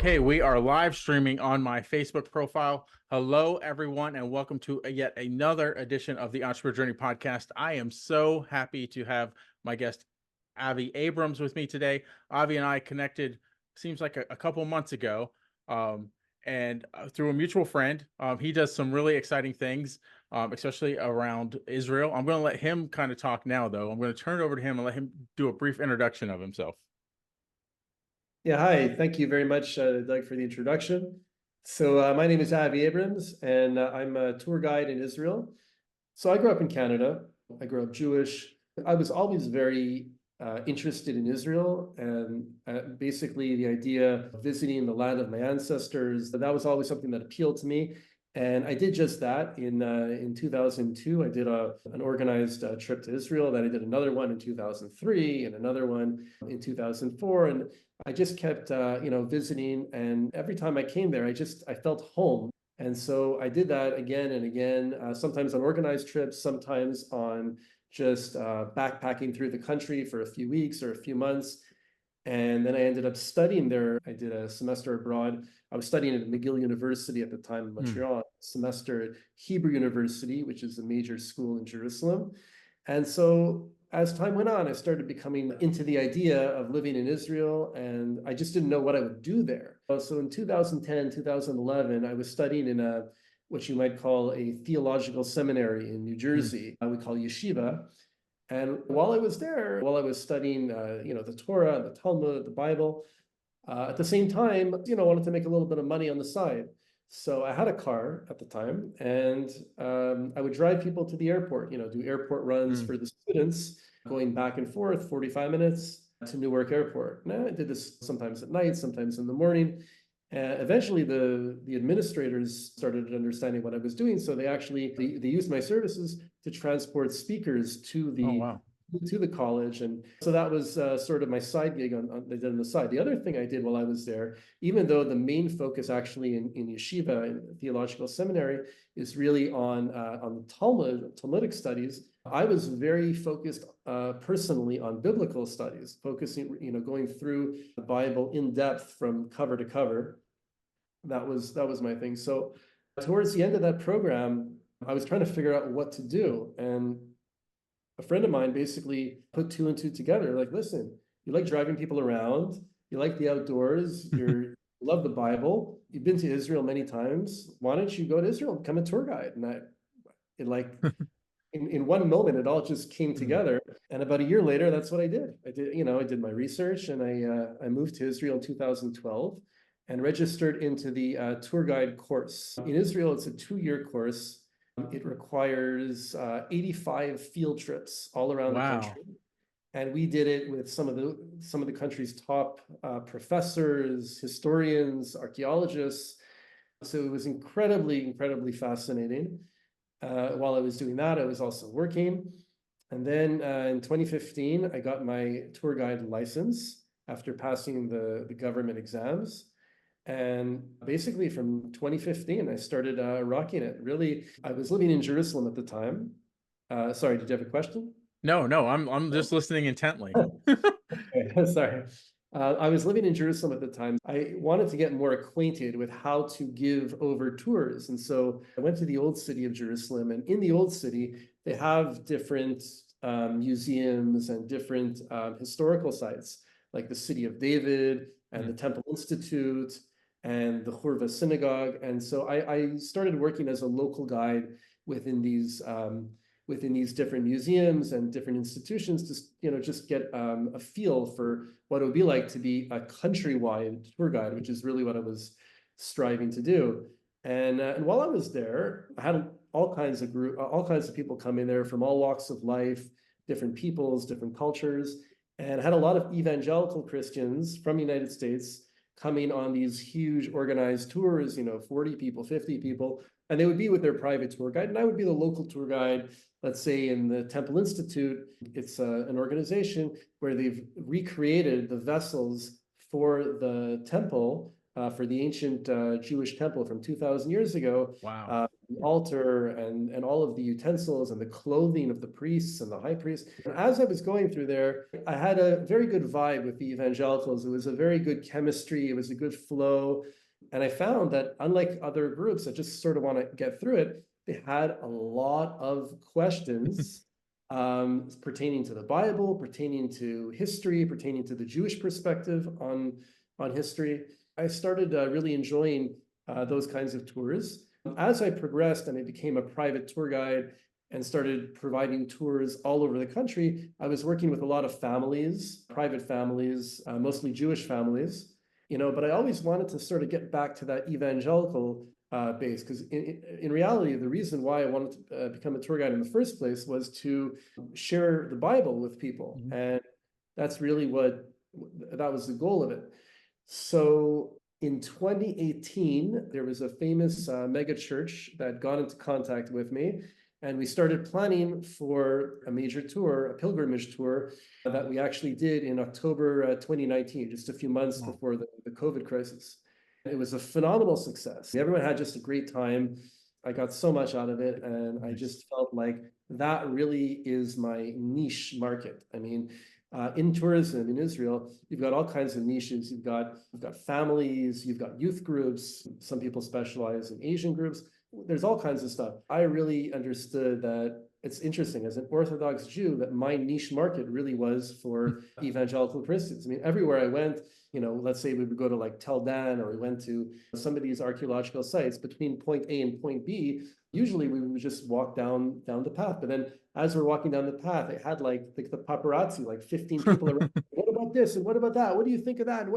Okay, we are live streaming on my Facebook profile. Hello, everyone, and welcome to yet another edition of the Entrepreneur Journey podcast. I am so happy to have my guest, Avi Abrams, with me today. Avi and I connected, seems like a couple months ago, and through a mutual friend. He does some really exciting things, especially around Israel. I'm going to let him kind of talk now, though. I'm going to turn it over to him and let him do a brief introduction of himself. Yeah, hi. Thank you very much, Doug, for the introduction. So my name is Avi Abrams, and I'm a tour guide in Israel. So I grew up in Canada. I grew up Jewish. I was always very interested in Israel, and basically the idea of visiting the land of my ancestors, that was always something that appealed to me. And I did just that in 2002. I did an organized trip to Israel. Then I did another one in 2003 and another one in 2004. And I just kept, visiting. And every time I came there, I felt home. And so I did that again and again, sometimes on organized trips, sometimes on just backpacking through the country for a few weeks or a few months. And then I ended up studying there. I did a semester abroad. I was studying at McGill University at the time in Montreal, semester at Hebrew University, which is a major school in Jerusalem. And so as time went on, I started becoming into the idea of living in Israel, and I just didn't know what I would do there. So in 2010, 2011, I was studying in what you might call a theological seminary in New Jersey, we call yeshiva. And while I was there, while I was studying, the Torah, the Talmud, the Bible, at the same time, I wanted to make a little bit of money on the side. So I had a car at the time, and I would drive people to the airport, do airport runs for the students, going back and forth, 45 minutes to Newark Airport. Now, I did this sometimes at night, sometimes in the morning. Eventually, the administrators started understanding what I was doing, so they used my services to transport speakers to the college, and so that was sort of my side gig they did on the side. The other thing I did while I was there, even though the main focus actually in yeshiva, in theological seminary, is really on the Talmudic studies, I was very focused personally on biblical studies, focusing, going through the Bible in depth from cover to cover. That was my thing. So towards the end of that program, I was trying to figure out what to do. And a friend of mine basically put two and two together. Like, listen, you like driving people around, you like the outdoors, you love the Bible, you've been to Israel many times. Why don't you go to Israel and become a tour guide? In one moment, it all just came together. And about a year later, that's what I did. I did my research, and I moved to Israel in 2012 and registered into the tour guide course. In Israel, it's a 2-year course. It requires 85 field trips all around the country. And we did it with some of the country's top professors, historians, archaeologists. So it was incredibly, incredibly fascinating. While I was doing that, I was also working. And then in 2015, I got my tour guide license after passing the government exams. And basically from 2015, I started rocking it. Really, I was living in Jerusalem at the time. Sorry, did you have a question? No, I'm just listening intently. Okay, sorry. I was living in Jerusalem at the time. I wanted to get more acquainted with how to give over tours. And so I went to the old city of Jerusalem. And in the old city, they have different museums and different historical sites, like the City of David and the Temple Institute and the Hurva Synagogue. And so I started working as a local guide within these different museums and different institutions to just get a feel for what it would be like to be a countrywide tour guide, which is really what I was striving to do. And while I was there, I had all kinds of people come in there from all walks of life, different peoples, different cultures, and I had a lot of evangelical Christians from the United States coming on these huge organized tours, 40 people, 50 people, and they would be with their private tour guide, and I would be the local tour guide. Let's say in the Temple Institute, it's an organization where they've recreated the vessels for the temple, for the ancient Jewish temple from 2,000 years ago. Wow. the altar and all of the utensils and the clothing of the priests and the high priest. And as I was going through there, I had a very good vibe with the evangelicals. It was a very good chemistry. It was a good flow. And I found that unlike other groups that just sort of want to get through it, they had a lot of questions pertaining to the Bible, pertaining to history, pertaining to the Jewish perspective on history. I started really enjoying those kinds of tours. As I progressed and I became a private tour guide and started providing tours all over the country, I was working with a lot of families, private families, mostly Jewish families, but I always wanted to sort of get back to that evangelical base, because in reality, the reason why I wanted to become a tour guide in the first place was to share the Bible with people. Mhm. And that's really that was the goal of it. So in 2018, there was a famous mega church that got into contact with me, and we started planning for a major tour, a pilgrimage tour that we actually did in October 2019, just a few months Oh, before the COVID crisis. It was a phenomenal success. Everyone had just a great time. I got so much out of it, and I nice. just felt like that really is my niche market. I mean, in tourism in Israel, you've got all kinds of niches. You've got families, you've got youth groups. Some people specialize in Asian groups. There's all kinds of stuff. I really understood that it's interesting as an Orthodox Jew that my niche market really was for evangelical Christians. I mean, everywhere I went, let's say we would go to like Tel Dan, or we went to some of these archaeological sites between point A and point B. Usually we would just walk down the path, but then as we're walking down the path, it had like the paparazzi, like 15 people around. What about this? And what about that? What do you think of that? And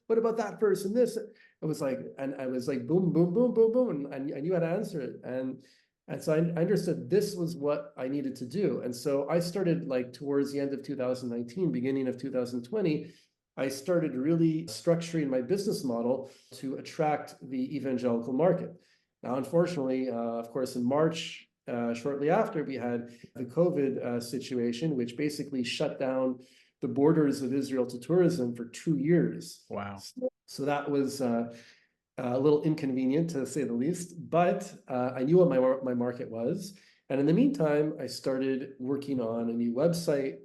what about that verse and this? It was like, and I was like, boom, boom, boom, boom, boom. And I knew how to answer it. And so I understood this was what I needed to do. And so I started like towards the end of 2019, beginning of 2020, I started really structuring my business model to attract the evangelical market. Now, unfortunately, of course, in March, shortly after, we had the COVID situation, which basically shut down the borders of Israel to tourism for 2 years. Wow. So that was a little inconvenient, to say the least, but I knew what my market was. And in the meantime, I started working on a new website.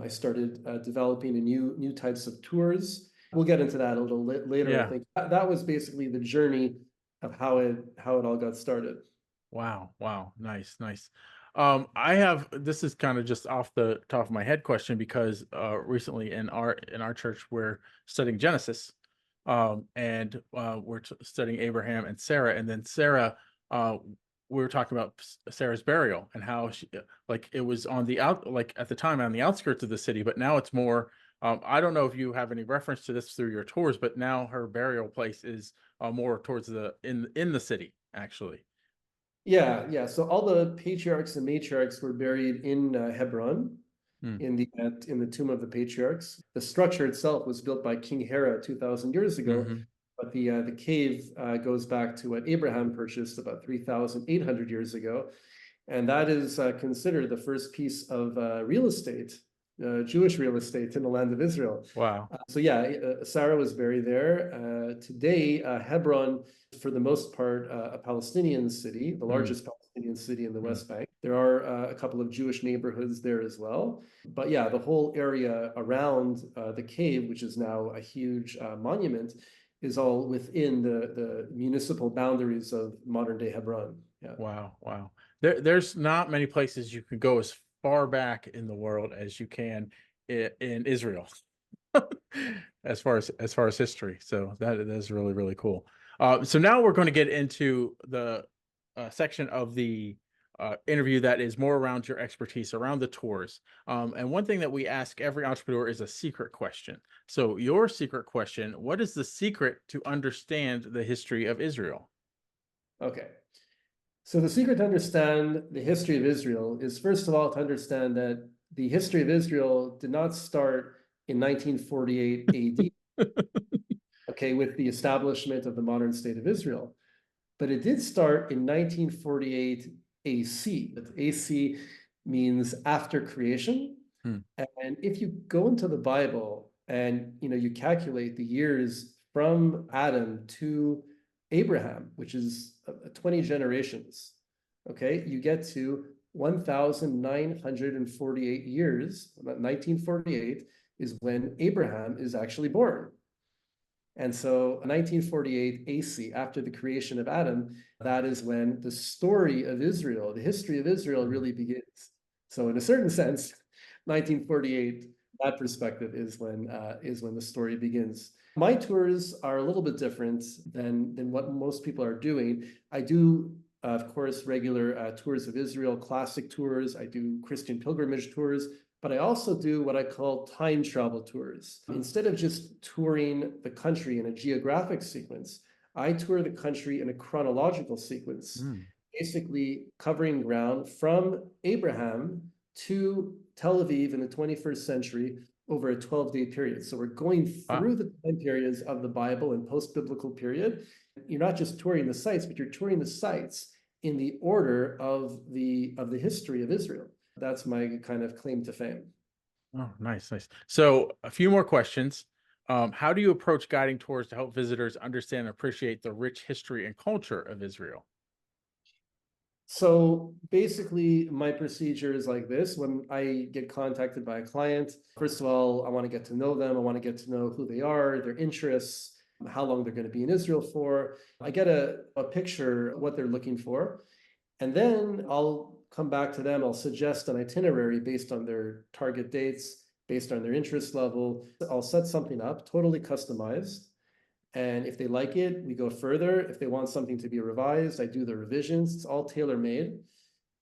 I started developing new types of tours. We'll get into that a little later. I Yeah. think that was basically the journey of how it all got started. Wow. Wow. Nice. Nice. This is kind of just off the top of my head question, because recently in our church we're studying Genesis. And we're studying Abraham and Sarah, and then Sarah, we were talking about Sarah's burial and how she, like, it was on the like at the time on the outskirts of the city, but now it's more. I don't know if you have any reference to this through your tours, but now her burial place is more towards in the city, actually. Yeah. So all the patriarchs and matriarchs were buried in Hebron, Hmm. in the tomb of the patriarchs. The structure itself was built by King Hera 2,000 years ago, Mm-hmm. but the cave goes back to what Abraham purchased about 3,800 years ago, and that is considered the first piece of real estate, Jewish real estate in the land of Israel. Wow. So yeah, Sarah was buried there. Today, Hebron, for the most part, a Palestinian city, the Mm, largest Palestinian city in the mm. West Bank. There are a couple of Jewish neighborhoods there as well. But yeah, the whole area around the cave, which is now a huge monument, is all within the municipal boundaries of modern day Hebron. Yeah. Wow. Wow. There's not many places you can go as far back in the world as you can in Israel. As far as history. So that is really, really cool. So now we're going to get into the section of the interview that is more around your expertise, around the tours. And one thing that we ask every entrepreneur is a secret question. So your secret question: what is the secret to understand the history of Israel? Okay. So the secret to understand the history of Israel is, first of all, to understand that the history of Israel did not start in 1948 AD, okay, with the establishment of the modern state of Israel, but it did start in 1948 AC. AC means after creation. Hmm. And if you go into the Bible and you calculate the years from Adam to Abraham, which is 20 generations, okay, you get to 1,948 years. 1948 is when Abraham is actually born. And so 1948 AC, after the creation of Adam, that is when the story of Israel, the history of Israel Mm. really begins. So in a certain sense, 1948, that perspective is when the story begins. My tours are a little bit different than what most people are doing. I do, of course, regular tours of Israel, classic tours. I do Christian pilgrimage tours, but I also do what I call time travel tours. Instead of just touring the country in a geographic sequence, I tour the country in a chronological sequence, Mm. basically covering ground from Abraham to Tel Aviv in the 21st century over a 12-day period. So we're going Wow. through the time periods of the Bible and post-biblical period. You're not just touring the sites, but you're touring the sites in the order of the history of Israel. That's my kind of claim to fame. Oh, nice, nice. So a few more questions. How do you approach guiding tours to help visitors understand and appreciate the rich history and culture of Israel? So basically, my procedure is like this. When I get contacted by a client, first of all, I want to get to know them. I want to get to know who they are, their interests, how long they're going to be in Israel for. I get a picture of what they're looking for. And then I'll come back to them. I'll suggest an itinerary based on their target dates, based on their interest level. I'll set something up, totally customized. And if they like it, we go further. If they want something to be revised, I do the revisions. It's all tailor-made.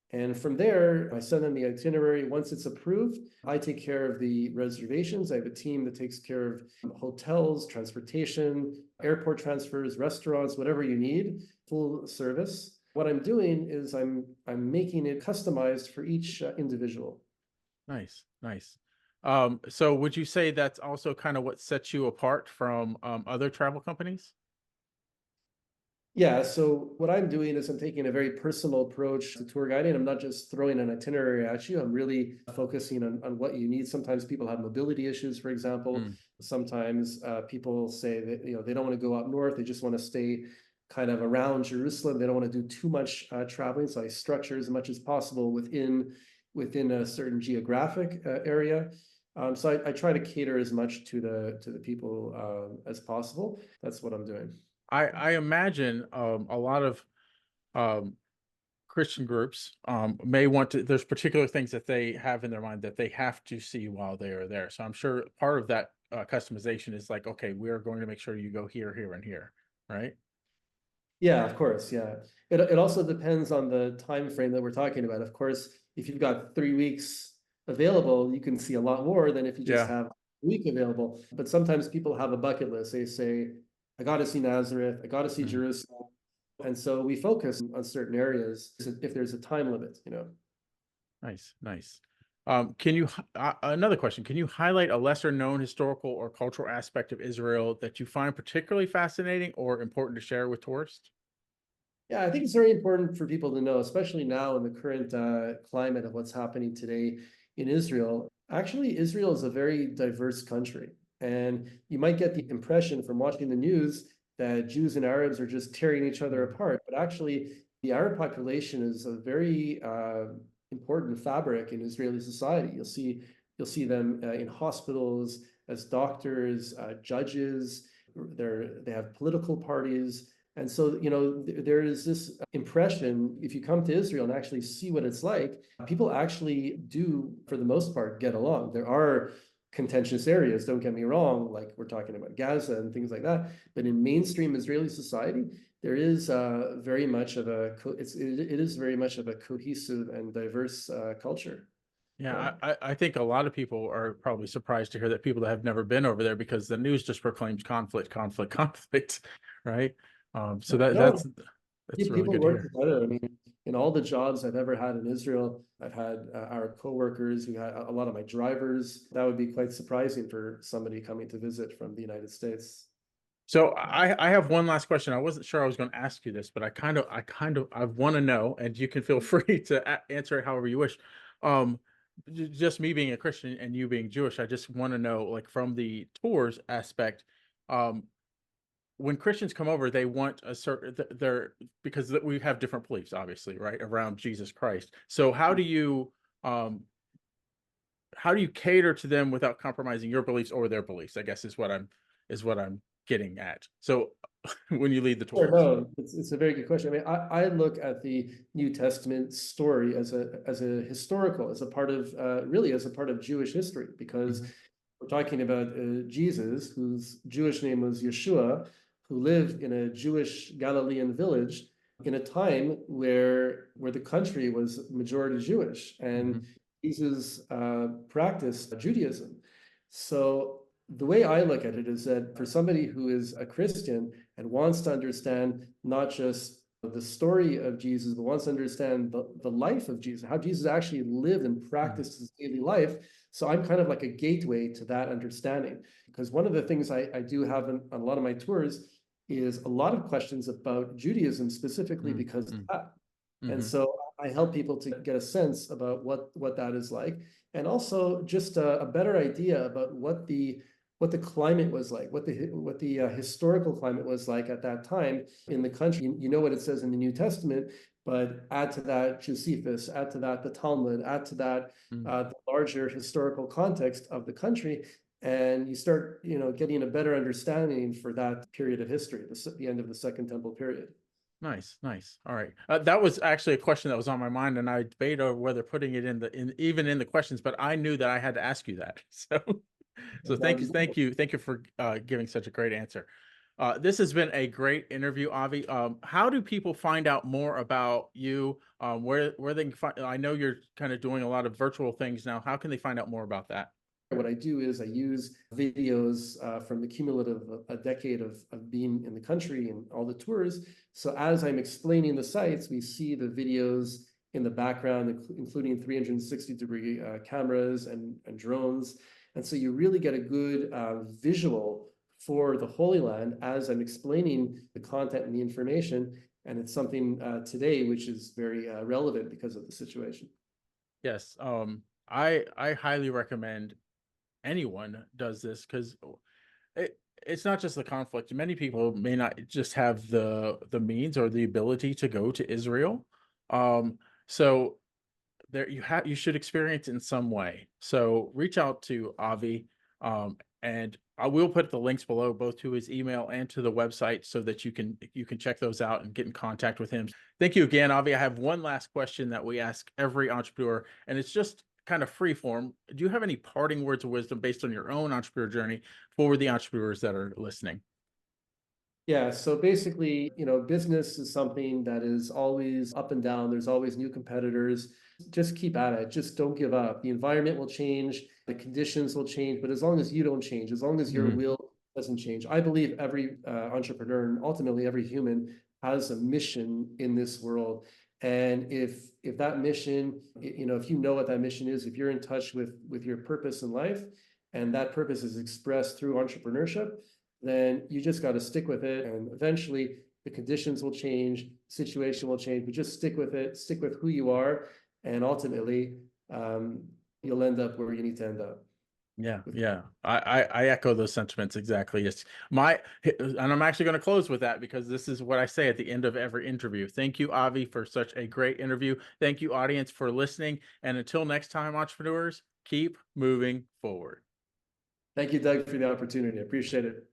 And from there, I send them the itinerary. Once it's approved, I take care of the reservations. I have a team that takes care of hotels, transportation, airport transfers, restaurants, whatever you need, full service. What I'm doing is I'm making it customized for each individual. Nice, nice. So would you say that's also kind of what sets you apart from other travel companies? Yeah, so what I'm doing is I'm taking a very personal approach to tour guiding. I'm not just throwing an itinerary at you. I'm really focusing on what you need. Sometimes people have mobility issues, for example. Mm. Sometimes people say that they don't want to go up north. They just want to stay kind of around Jerusalem. They don't want to do too much traveling. So I structure as much as possible within a certain geographic area. So I try to cater as much to the people as possible. That's what I'm doing. I imagine a lot of um, Christian groups may want to. There's particular things that they have in their mind that they have to see while they are there. So I'm sure part of that customization is like, okay, we are going to make sure you go here, here, and here, right? Yeah, of course. Yeah. It also depends on the time frame that we're talking about. Of course, if you've got 3 weeks available, you can see a lot more than if you just Yeah. have a week available. But sometimes people have a bucket list. They say, I got to see Nazareth, I got to see Mhm. Jerusalem. And so we focus on certain areas if there's a time limit. Nice, nice. Can you another question? Can you highlight a lesser known historical or cultural aspect of Israel that you find particularly fascinating or important to share with tourists? Yeah, I think it's very important for people to know, especially now in the current climate of what's happening today in Israel. Actually, Israel is a very diverse country. And you might get the impression from watching the news that Jews and Arabs are just tearing each other Mm. apart. But actually, the Arab population is a very important fabric in Israeli society. You'll see them in hospitals as doctors, judges. They have political parties. And so, there is this impression, if you come to Israel and actually see what it's like, people actually do, for the most part, get along. There are contentious areas, don't get me wrong, like we're talking about Gaza and things like that. But in mainstream Israeli society, there is very much of it is very much of a cohesive and diverse culture. Yeah. Yeah, I think a lot of people are probably surprised to hear that people that have never been over there because the news just proclaims conflict, conflict, conflict, right? So No, that's really people good to work hear. together. I mean, in all the jobs I've ever had in Israel, I've had our coworkers who had a lot of my drivers. That would be quite surprising for somebody coming to visit from the United States. So I have one last question. I wasn't sure I was going to ask you this, but I want to know, and you can feel free to answer it however you wish. Um, just me being a Christian and you being Jewish, I just want to know, like from the tours aspect, um, when Christians come over, they want a certain they're because we have different beliefs, obviously, right, around Jesus Christ. So um how do you cater to them without compromising your beliefs or their beliefs? I guess is what I'm getting at. So when you lead the Sure, tours. no, it's a very good question. I mean, I look at the New Testament story as a historical, as a part of really as a part of Jewish history, because Mhm, we're talking about Jesus, whose Jewish name was Yeshua, who lived in a Jewish Galilean village in a time where the country was majority Jewish, and mhm, Jesus practiced Judaism. So the way I look at it is that for somebody who is a Christian and wants to understand not just the story of Jesus, but wants to understand the life of Jesus, how Jesus actually lived and mhm, practiced his daily life. So I'm kind of like a gateway to that understanding. Because one of the things I do have on a lot of my tours is a lot of questions about Judaism specifically mhm, because of mhm, that. And mhm, so I help people to get a sense about what that is like, and also just a better idea about what the climate was like, what the historical climate was like at that time in the country. You know what it says in the New Testament, but add to that Josephus, add to that the Talmud, add to that mhm. the larger historical context of the country, and you start, getting a better understanding for that period of history, the end of the Second Temple period. Nice, nice. All right. That was actually a question that was on my mind, and I debated over whether putting it in even in the questions, but I knew that I had to ask you that. So thank you for giving such a great answer. This has been a great interview, Avi. How do people find out more about you? Where they can find? I know you're kind of doing a lot of virtual things now. How can they find out more about that? What I do is I use videos from the cumulative a decade of being in the country and all the tours. So as I'm explaining the sites, we see the videos in the background, including 360-degree cameras and drones. And so you really get a good visual for the Holy Land as I'm explaining the content and the information. And it's something today which is very relevant because of the situation. Yes. I highly recommend anyone does this because it's not just the conflict. Many people may not just have the means or the ability to go to Israel. So there you should experience in some way. So reach out to Avi, and I will put the links below, both to his email and to the website, so that you can check those out and get in contact with him. Thank you again, Avi. I have one last question that we ask every entrepreneur, and it's just kind of free form. Do you have any parting words of wisdom based on your own entrepreneur journey for the entrepreneurs that are listening? Yeah, so basically, business is something that is always up and down. There's always new competitors. Just keep at it. Just don't give up. The environment will change, the conditions will change, but as long as you don't change, as long as your Mhm. will doesn't change, I believe every entrepreneur and ultimately every human has a mission in this world. And if that mission, if you know what that mission is, if you're in touch with your purpose in life, and that purpose is expressed through entrepreneurship, then you just got to stick with it. And eventually the conditions will change, situation will change, but just stick with it, stick with who you are. And ultimately, you'll end up where you need to end up. Yeah, With yeah. I echo those sentiments exactly. It's and I'm actually going to close with that because this is what I say at the end of every interview. Thank you, Avi, for such a great interview. Thank you, audience, for listening. And until next time, entrepreneurs, keep moving forward. Thank you, Doug, for the opportunity. I appreciate it.